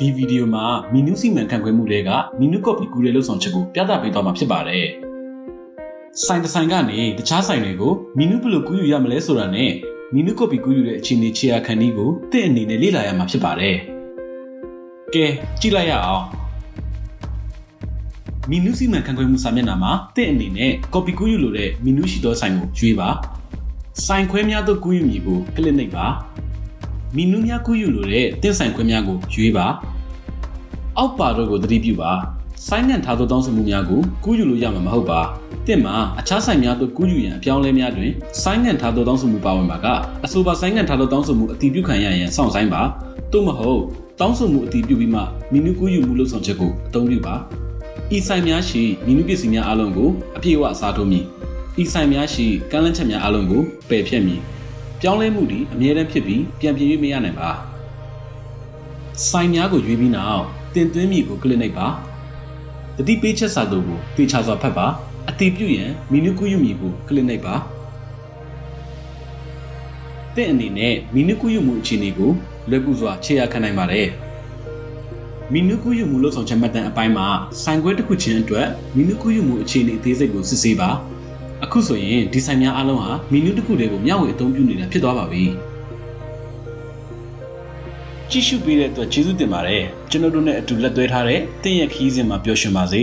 ဒီဗီဒီယိုမှာမီနူးစီမံခန့်ခွဲမှုတွေကမီနူးကော်ပီကူရဲလို့ဆောင်ချက်ကိုပြသပေးသွားမှာဖြစ်ပါတယ်။ဆိုင်တစ်ဆိုင်ကနေတခြားဆိုင်တွေကိုမီနူးဘယ်လိုကူးယူရမလဲဆိုတာနဲ့မီနူးကော်ပီကူးယူတဲ့အခြေအနေခြေရာခံနည်းကိုသင်အနေနဲ့လေ့လာရမှာဖြစ်ပါတယ်။ကဲကြည့်လိုက်ရအောင်။မီနူးစီမံခန့်ခွဲမှုစာမျက်နှာမှာသင်အနေနဲ့ကော်ပီကူးယူလိုတဲ့မီနူးရှိသောဆိုင်ကိုရွေးပါ။ဆိုင်ခွဲများသို့ကူးယူမည်ကိုကလစ်နှိပ်ပါ။မီနူးများကူးယူလိုတဲ့သင်ဆိုင်ခွဲများကိုရွေးပါအောက်ပါတို့ကိုသတိပြုပါဆိုင်းငံ့ထားသောတောင်းဆိုမှုများကိုကူးယူလို့ရမှာမဟုတ်ပါသင်မှာအခြားဆိုင်များသို့ကူးယူရန်အပြောင်းအလဲများတွင်ဆိုင်းငံ့ထားသောတောင်းဆိုမှုပါဝင်ပါကအဆိုပါဆိုင်းငံ့ထားသောတောင်းဆိုမှုအတည်ပြုခံရရင်စောင့်ဆိုင်းပါသို့မဟုတ်တောင်းဆိုမှုအတည်ပြုပြီးမှမီနူးကူးယူမှုလုပ်ဆောင်ချက်ကိုအသုံးပြုပါဤဆိုင်များရှိမီနူးပစ္စည်းများအလုံးကိုအပြည့်အဝအစားထိုးမည်ဤဆိုင်များရှိကမ်းလှမ်းချက်များအလုံးကိုပယ်ဖျက်မည်ပြောင်းလဲမှုသည်အမြဲတမ်းဖြစ်ပြီးပြန်ပြေး၍မရနိုင်ပါဆိုင်များကိုရွေးပြီးနောက်တင်သွင်းမည်ကိုကလစ်နှိပ်ပါတတိပေးချက်စာတို့ကိုသေချာစွာဖတ်ပါအတည်ပြုရန်မီနူးကူးယူမည်ကိုကလစ်နှိပ်ပါသင်အနေနဲ့မီနူးကူးယူမှုအခြေအနေကိုလွယ်ကူစွာခြေရာခံနိုင်ပါတယ်မီနူးကူးယူမှုလုပ်ဆောင်ချက်မှတ်တမ်းအပိုင်းမှာဆိုင်ခွဲတစ်ခုချင်းအတွက်မီနူးကူးယူမှုအခြေအနေအသေးစိတ်ကိုစစ်ဆေးပါအခုဆိုရင်ဒီဆိုင်များအလုံးဟာမီနူးတစ်ခုတည်းကိုမျှဝေအသုံးပြုနေတာဖြစ်သွားပါပြီကြည့်ရှုပေးတဲ့အတွက်ကျေးဇူးတင်ပါတယ်ကျွန်တော်တို့နဲ့အတူလက်တွဲထားတဲ့သင်ရဲ့ခရီးစဉ်မှာပျော်ရွှင်ပါစေ